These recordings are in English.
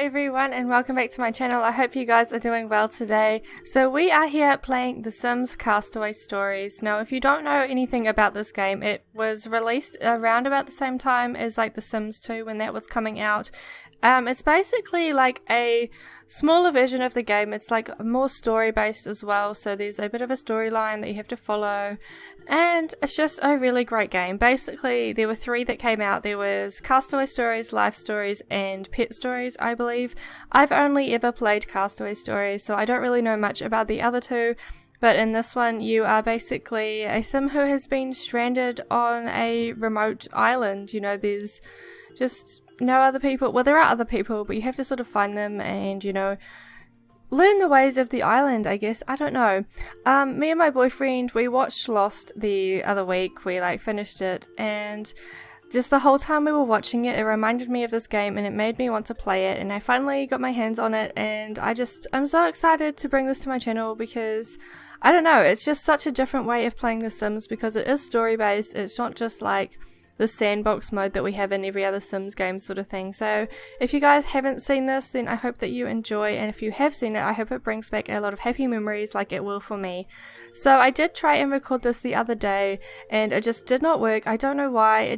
everyone and welcome back to my channel. I hope you guys are doing well today. So we are here playing The Sims Castaway Stories. Now if you don't know anything about this game, it was released around about the same time as like The Sims 2 when that was coming out. It's basically like a smaller version of the game. It's like more story based as well, so there's a bit of a storyline that you have to follow, and it's just a really great game. Basically there were 3 that came out. There was Castaway Stories, Life Stories and Pet Stories, I believe. I've only ever played Castaway Stories, so I don't really know much about the other 2. But in this one, you are basically a sim who has been stranded on a remote island. You know, there's just no other people. Well, there are other people, but you have to sort of find them and, you know, learn the ways of the island, I guess. I don't know. Me and my boyfriend, we watched Lost the other week. We like finished it, and just the whole time we were watching it, it reminded me of this game and it made me want to play it, and I finally got my hands on it, and I'm so excited to bring this to my channel because I don't know, it's just such a different way of playing The Sims because it is story based. It's not just like the sandbox mode that we have in every other Sims game sort of thing. So if you guys haven't seen this, then I hope that you enjoy, and if you have seen it, I hope it brings back a lot of happy memories like it will for me. So I did try and record this the other day and it just did not work. I don't know why.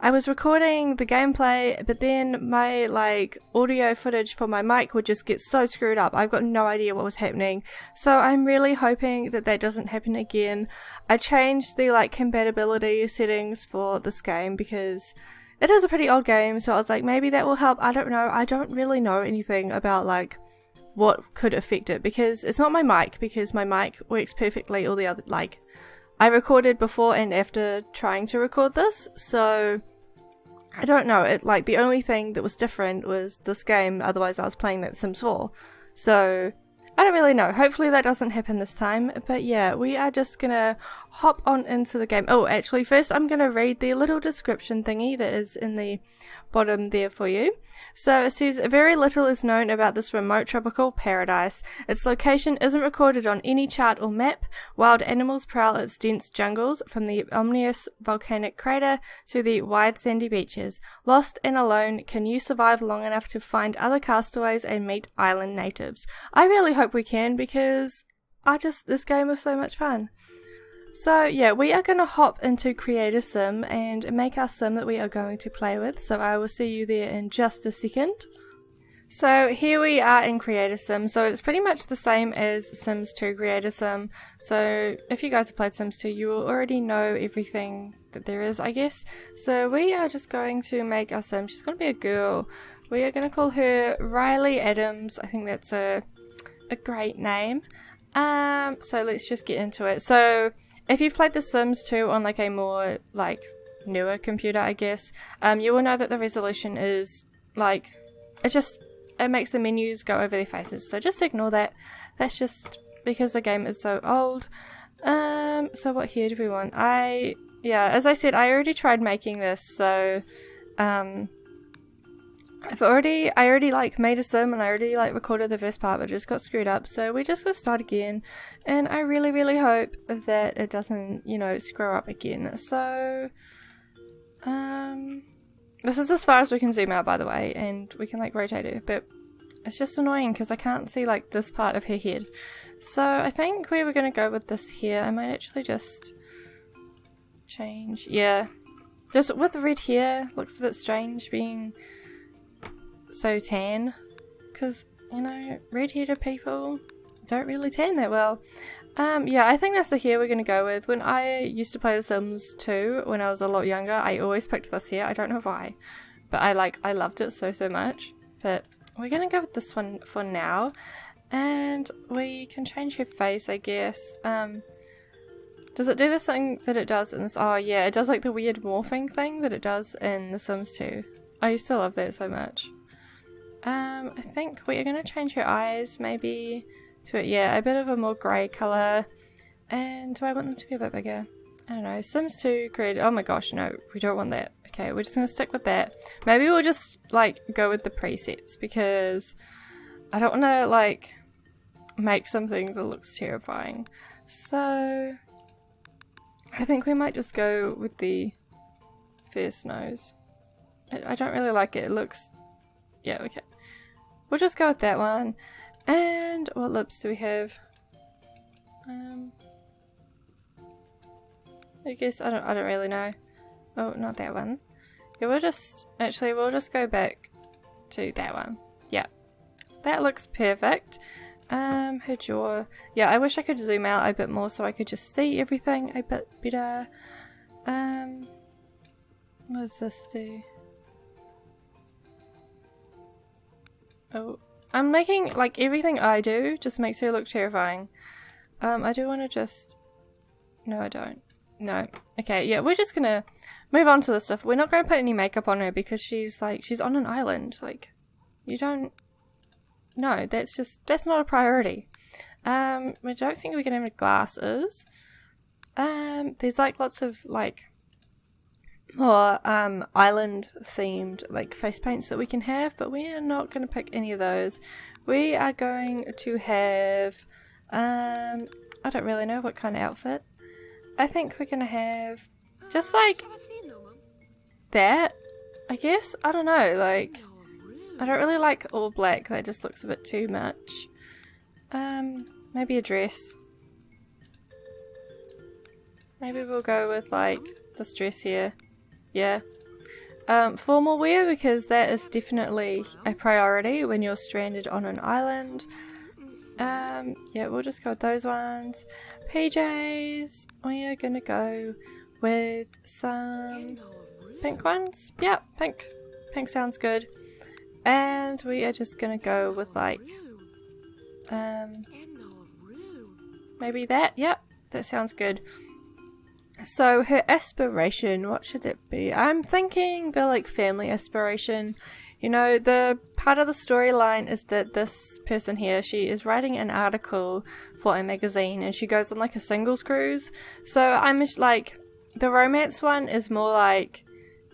I was recording the gameplay, but then my like audio footage for my mic would just get so screwed up. I've got no idea what was happening. So I'm really hoping that that doesn't happen again. I changed the like compatibility settings for this game because it is a pretty old game, so I was like, maybe that will help. I don't know. I don't really know anything about like what could affect it because it's not my mic, because my mic works perfectly. All the other, like, I recorded before and after trying to record this, so I don't know. It like the only thing that was different was this game, otherwise I was playing that Sims 4. So I don't really know. Hopefully that doesn't happen this time. But yeah, we are just gonna hop on into the game. Oh, actually first I'm gonna read the little description thingy that is in the bottom there for you. So it says, very little is known about this remote tropical paradise. Its location isn't recorded on any chart or map. Wild animals prowl its dense jungles, from the ominous volcanic crater to the wide sandy beaches. Lost and alone, can you survive long enough to find other castaways and meet island natives? I really hope we can, because this game is so much fun. So yeah, we are going to hop into Create a Sim and make our sim that we are going to play with, so I will see you there in just a second. So here we are in Create a Sim, so it's pretty much the same as Sims 2 Create a Sim. So if you guys have played Sims 2, you will already know everything that there is, I guess. So we are just going to make our sim. She's going to be a girl. We are going to call her Riley Adams. I think that's a great name. So let's just get into it. So if you've played The Sims 2 on like a more like newer computer, I guess, you will know that the resolution is like, it makes the menus go over their faces. So just ignore that. That's just because the game is so old. So what here do we want? Yeah, as I said, I already tried making this, so I already like made a sim and I already like recorded the first part, but it just got screwed up, so we just gotta start again, and I really hope that it doesn't, you know, screw up again. So this is as far as we can zoom out, by the way, and we can like rotate it, but it's just annoying because I can't see like this part of her head. So I think we were gonna go with this here. I might actually just change, yeah, just with the red hair. Looks a bit strange being so tan, because, you know, red-headed people don't really tan that well. Yeah, I think that's the hair we're gonna go with. When I used to play The Sims 2 when I was a lot younger, I always picked this hair. I don't know why, but I loved it so much. But we're gonna go with this one for now, and we can change her face, I guess. Does it do this thing that it does in this? Oh yeah, it does like the weird morphing thing that it does in The Sims 2. I used to love that so much. I think we are going to change her eyes maybe to, yeah, a bit of a more grey colour. And do I want them to be a bit bigger? I don't know. Sims 2 created, oh my gosh, no, we don't want that. Okay, we're just going to stick with that. Maybe we'll just like go with the presets, because I don't want to like make something that looks terrifying. So I think we might just go with the first nose. I don't really like it. It looks, yeah, okay. we'll just go with that one. And what lips do we have? I guess I don't really know. Oh, not that one. Yeah, we'll just go back to that one. Yeah, that looks perfect. Her jaw. Yeah, I wish I could zoom out a bit more so I could just see everything a bit better. What does this do? Oh, I'm making, like, everything I do just makes her look terrifying. I do want to just... No, I don't. No. Okay, yeah, we're just gonna move on to this stuff. We're not gonna put any makeup on her because she's on an island. Like, you don't... No, that's not a priority. I don't think we can have any glasses. There's, like, lots of, like, more, island themed, like, face paints that we can have, but we are not gonna pick any of those. We are going to have, I don't really know what kind of outfit. I think we're gonna have just like that, I guess. I don't know, like, I don't really like all black, that just looks a bit too much. Maybe a dress. Maybe we'll go with like this dress here. Yeah. Formal wear, because that is definitely a priority when you're stranded on an island. Yeah, we'll just go with those ones. PJs, we are gonna go with some pink ones. Yeah, pink. Pink sounds good. And we are just gonna go with like, maybe that. Yep, that sounds good. So her aspiration, what should it be? I'm thinking the like family aspiration. You know, the part of the storyline is that this person here, she is writing an article for a magazine and she goes on like a singles cruise. So I'm just like, the romance one is more like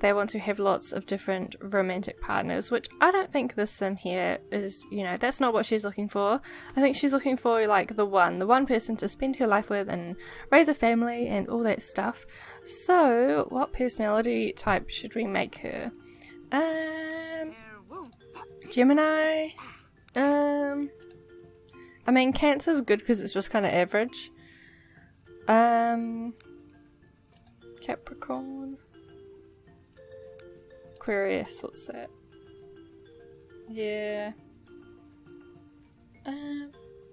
they want to have lots of different romantic partners, which I don't think this sim here is, you know, that's not what she's looking for. I think she's looking for like the one person to spend her life with and raise a family and all that stuff. So what personality type should we make her? Gemini. I mean, Cancer's good because it's just kind of average. Capricorn. Aquarius, what's that? Yeah.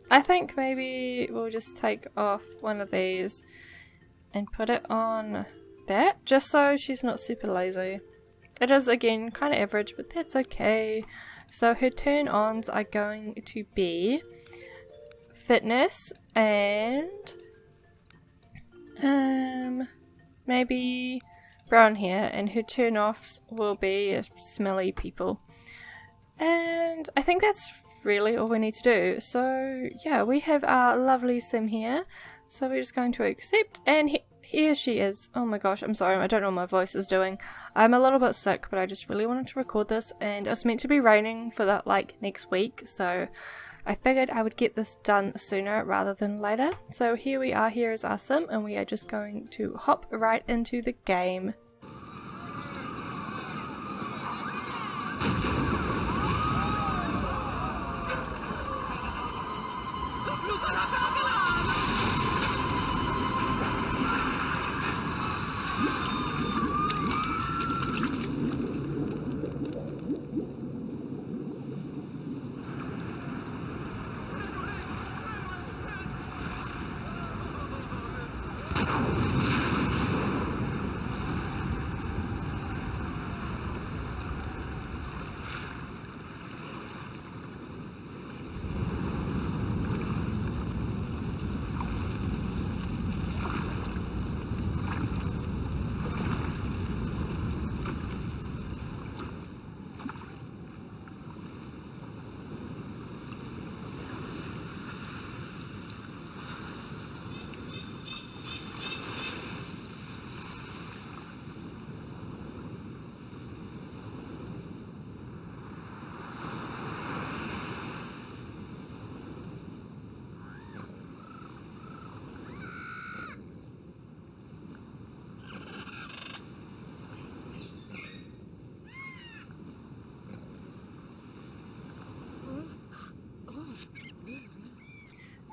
I think maybe we'll just take off one of these and put it on that, just so she's not super lazy. It is, again, kind of average, but that's okay. So her turn-ons are going to be fitness and maybe brown hair, and her turn-offs will be smelly people. And I think that's really all we need to do. So yeah, we have our lovely sim here. So we're just going to accept, and here she is. Oh my gosh, I'm sorry, I don't know what my voice is doing. I'm a little bit sick, but I just really wanted to record this, and it's meant to be raining for the next week, so I figured I would get this done sooner rather than later. So here we are, here is our sim, and we are just going to hop right into the game.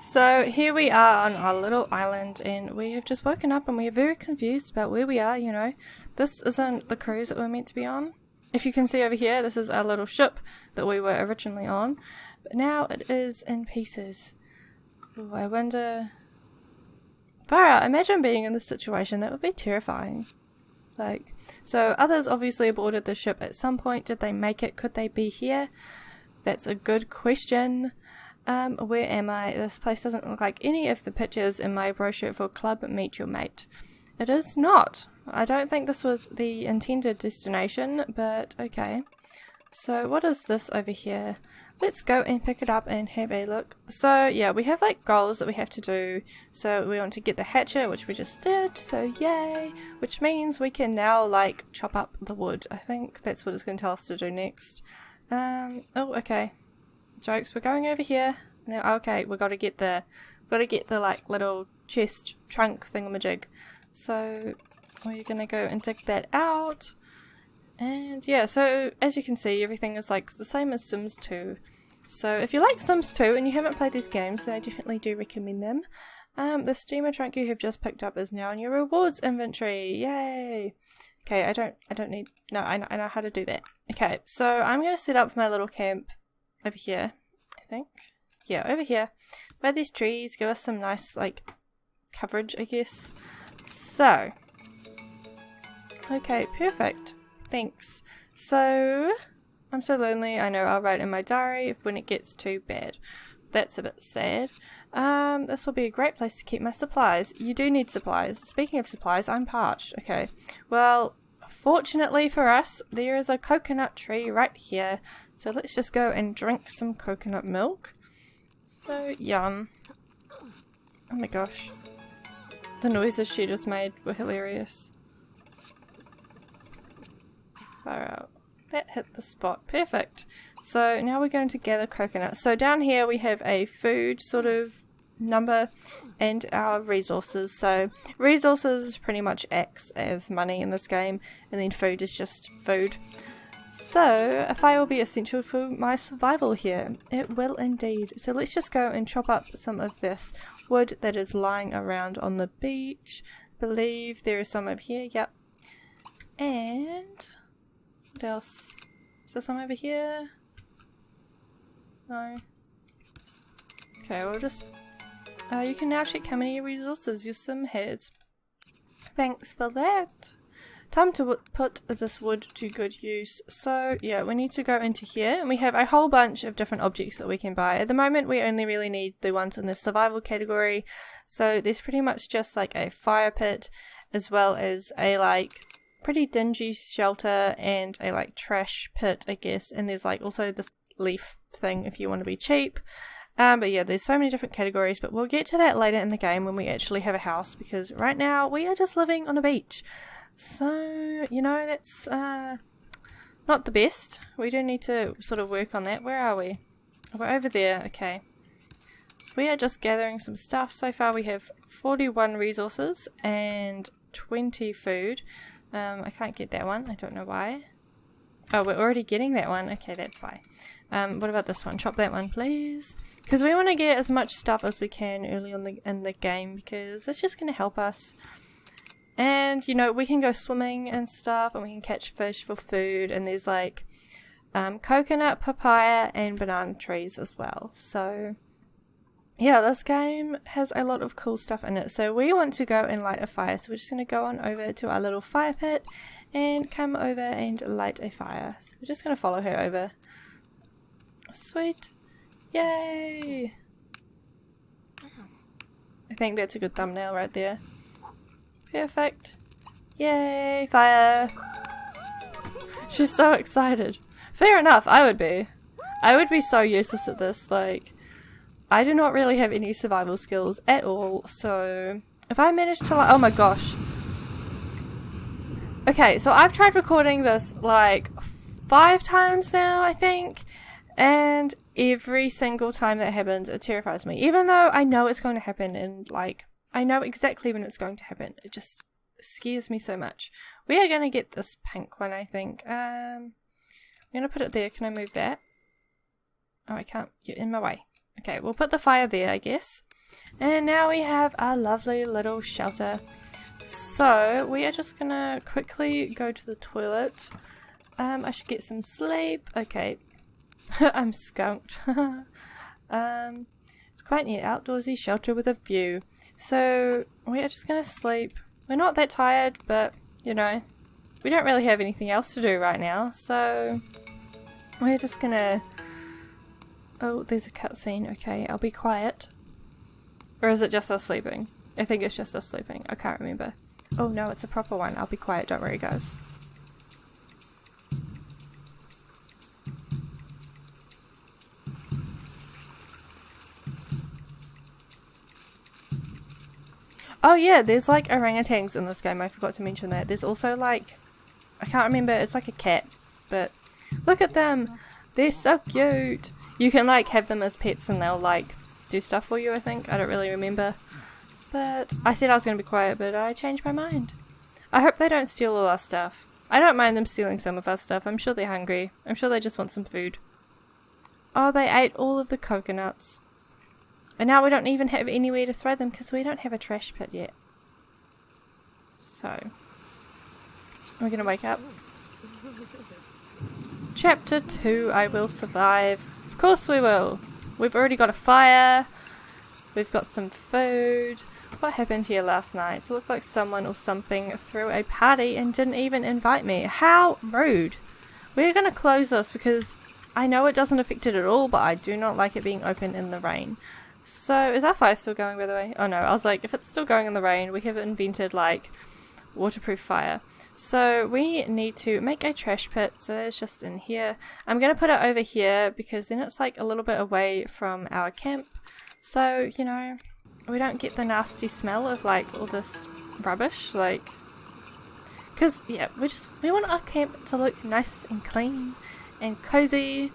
So here we are on our little island, and we have just woken up and we are very confused about where we are, you know. This isn't the cruise that we're meant to be on. If you can see over here, this is our little ship that we were originally on. But now it is in pieces. Ooh, I wonder... Farah, imagine being in this situation. That would be terrifying. Like, so others obviously aborted the ship at some point. Did they make it? Could they be here? That's a good question. Where am I? This place doesn't look like any of the pictures in my brochure for Club Meet Your Mate. It is not. I don't think this was the intended destination, but okay. So what is this over here? Let's go and pick it up and have a look. So yeah, we have like goals that we have to do. So we want to get the hatchet, which we just did, so yay! Which means we can now like chop up the wood. I think that's what it's going to tell us to do next. Oh, okay. Jokes, we're going over here. Now, okay, we got to get the like little chest trunk thingamajig. So we're gonna go and dig that out. And yeah, so as you can see, everything is like the same as Sims 2. So if you like Sims 2 and you haven't played these games, then I definitely do recommend them. The steamer trunk you have just picked up is now in your rewards inventory. Yay! Okay, I don't need, no, I know how to do that. Okay, so I'm gonna set up my little camp over here, I think. Yeah, over here. Where these trees give us some nice, like, coverage, I guess. So. Okay, perfect. Thanks. So, I'm so lonely. I know I'll write in my diary when it gets too bad. That's a bit sad. This will be a great place to keep my supplies. You do need supplies. Speaking of supplies, I'm parched. Okay. Well, fortunately for us, there is a coconut tree right here. So let's just go and drink some coconut milk. So yum. Oh my gosh. The noises she just made were hilarious. Far out. That hit the spot. Perfect. So now we're going to gather coconuts. So down here we have a food sort of number and our resources. So resources pretty much acts as money in this game, and then food is just food. So a fire will be essential for my survival here. It will indeed. So let's just go and chop up some of this wood that is lying around on the beach. Believe there is some over here. Yep. And what else? Is there some over here? No. Okay, we'll just... you can now check how many resources your sim has. Thanks for that. Time to put this wood to good use. So yeah, we need to go into here, and we have a whole bunch of different objects that we can buy. At the moment we only really need the ones in the survival category. So there's pretty much just like a fire pit, as well as a like pretty dingy shelter and a like trash pit, I guess. And there's like also this leaf thing if you want to be cheap. But yeah, there's so many different categories, but we'll get to that later in the game when we actually have a house, because right now we are just living on a beach. So, you know, that's not the best. We do need to sort of work on that. Where are we? We're over there. Okay. So we are just gathering some stuff. So far we have 41 resources and 20 food. I can't get that one. I don't know why. Oh, we're already getting that one. Okay, that's why. What about this one? Chop that one, please. Because we want to get as much stuff as we can early on in the game, because it's just going to help us. And, you know, we can go swimming and stuff, and we can catch fish for food, and there's like coconut, papaya, and banana trees as well. So, yeah, this game has a lot of cool stuff in it. So we want to go and light a fire, so we're just going to go on over to our little fire pit and come over and light a fire. So we're just going to follow her over. Sweet. Yay! I think that's a good thumbnail right there. Perfect. Yay, fire. She's so excited. Fair enough, I would be. I would be so useless at this. Like, I do not really have any survival skills at all. So, if I manage to like... Oh my gosh. Okay, so I've tried recording this like 5 times now, I think. And every single time that happens, it terrifies me. Even though I know it's going to happen and like... I know exactly when it's going to happen. It just scares me so much. We are going to get this pink one, I think. I'm going to put it there. Can I move that? Oh, I can't. You're in my way. Okay, we'll put the fire there, I guess. And now we have our lovely little shelter. So, we are just gonna quickly go to the toilet. I should get some sleep. Okay. I'm skunked. It's quite neat. Outdoorsy shelter with a view. So, we are just gonna sleep. We're not that tired, but, you know, we don't really have anything else to do right now. So, we're just gonna... Oh, there's a cutscene. Okay, I'll be quiet. Or is it just us sleeping? I think it's just us sleeping. I can't remember. Oh no, it's a proper one. I'll be quiet. Don't worry, guys. Oh yeah, there's like orangutans in this game. I forgot to mention that. There's also like... I can't remember. It's like a cat. But look at them. They're so cute. You can like have them as pets and they'll like do stuff for you, I think. I don't really remember. But I said I was going to be quiet, but I changed my mind. I hope they don't steal all our stuff. I don't mind them stealing some of our stuff. I'm sure they're hungry. I'm sure they just want some food. Oh, they ate all of the coconuts. And now we don't even have anywhere to throw them because we don't have a trash pit yet. So, we're going to wake up. Chapter 2, I will survive. Of course we will. We've already got a fire. We've got some food. What happened here last night? It looked like someone or something threw a party and didn't even invite me. How rude. We're going to close this because I know it doesn't affect it at all, but I do not like it being open in the rain. So, is our fire still going, by the way? Oh no, I was like, if it's still going in the rain, we have invented like waterproof fire. So we need to make a trash pit, so it's just in here. I'm going to put it over here because then it's like a little bit away from our camp. So, you know, we don't get the nasty smell of like all this rubbish, like, because yeah, we want our camp to look nice and clean and cozy.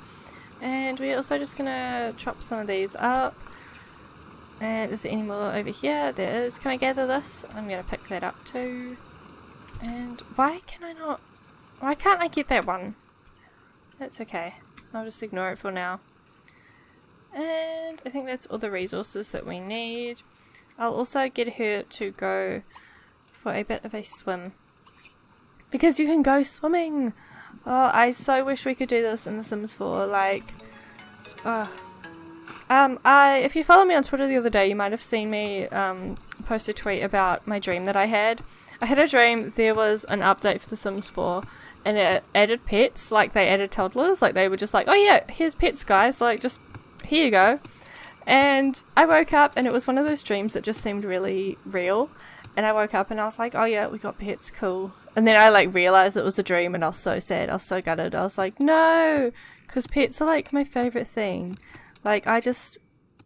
And we're also just going to chop some of these up. And is there any more over here? There is. Can I gather this? I'm going to pick that up too. And why can't I get that one? That's okay. I'll just ignore it for now. And I think that's all the resources that we need. I'll also get her to go for a bit of a swim. Because you can go swimming! Oh, I so wish we could do this in The Sims 4, like... if you follow me on Twitter the other day, you might have seen me post a tweet about my dream that I had. I had a dream there was an update for The Sims 4 and it added pets, like they added toddlers, like they were just like, oh yeah, here's pets guys, like just, here you go. And I woke up and it was one of those dreams that just seemed really real. And I woke up and I was like, oh yeah, we got pets, cool. And then I like realised it was a dream and I was so sad, I was so gutted. I was like, no, because pets are like my favourite thing. Like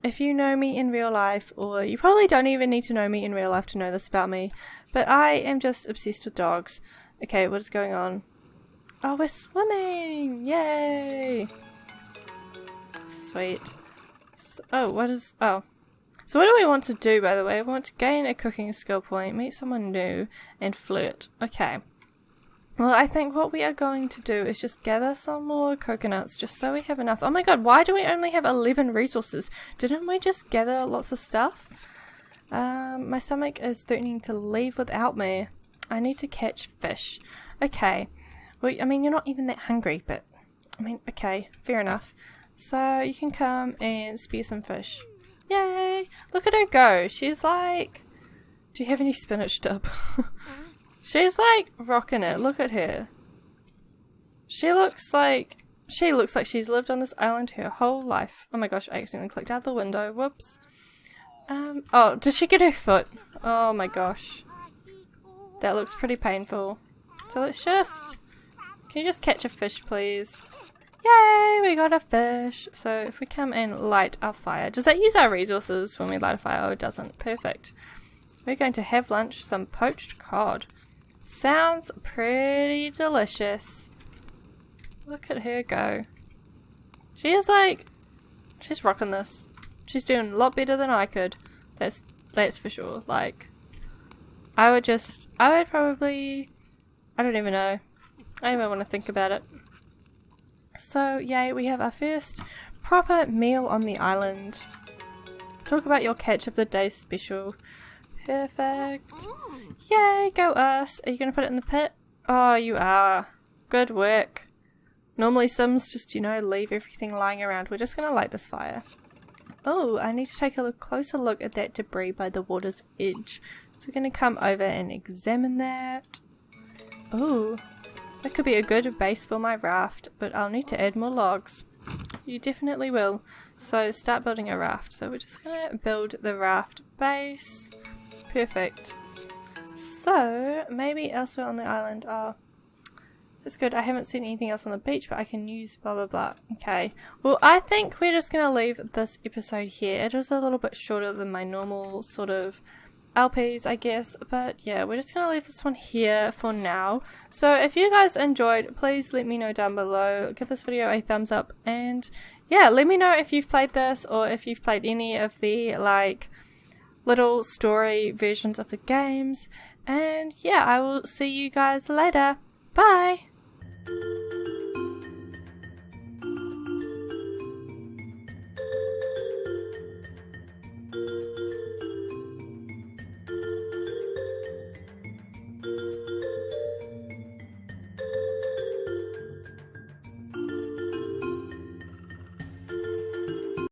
if you know me in real life, or you probably don't even need to know me in real life to know this about me, but I am just obsessed with dogs. Okay, what is going on? Oh, we're swimming! Yay! Sweet. So what do we want to do, by the way? We want to gain a cooking skill point, meet someone new, and flirt. Okay. Well, I think what we are going to do is just gather some more coconuts, just so we have enough. Oh my god, why do we only have 11 resources? Didn't we just gather lots of stuff? My stomach is threatening to leave without me. I need to catch fish. Okay. Well, I mean, you're not even that hungry, but... I mean, okay, fair enough. So, you can come and spear some fish. Yay! Look at her go. She's like... Do you have any spinach dip? She's like rocking it. Look at her. She looks like she's lived on this island her whole life. Oh my gosh, I accidentally clicked out the window. Whoops. Oh, did she get her foot? Oh my gosh. That looks pretty painful. So let's just... Can you just catch a fish, please? Yay, we got a fish. So if we come and light our fire... Does that use our resources when we light a fire? Oh, it doesn't. Perfect. We're going to have lunch. Some poached cod. Sounds pretty delicious. Look at her go. She is like... She's rocking this. She's doing a lot better than I could. That's for sure. Like... I would probably... I don't even know. I don't even want to think about it. So, yay, we have our first proper meal on the island. Talk about your catch of the day special. Perfect. Yay, go us. Are you going to put it in the pit? Oh, you are. Good work. Normally Sims just, you know, leave everything lying around. We're just going to light this fire. Oh, I need to take a closer look at that debris by the water's edge. So we're going to come over and examine that. Oh, that could be a good base for my raft, but I'll need to add more logs. You definitely will. So start building a raft. So we're just going to build the raft base. Perfect. So maybe elsewhere on the island. Oh, that's good. I haven't seen anything else on the beach, but I can use blah blah blah. Okay. Well, I think we're just going to leave this episode here. It is a little bit shorter than my normal sort of LPs, I guess, but yeah, we're just gonna leave this one here for now. So if you guys enjoyed, please let me know down below, give this video a thumbs up, and yeah, let me know if you've played this or if you've played any of the like little story versions of the games, and yeah, I will see you guys later. Bye.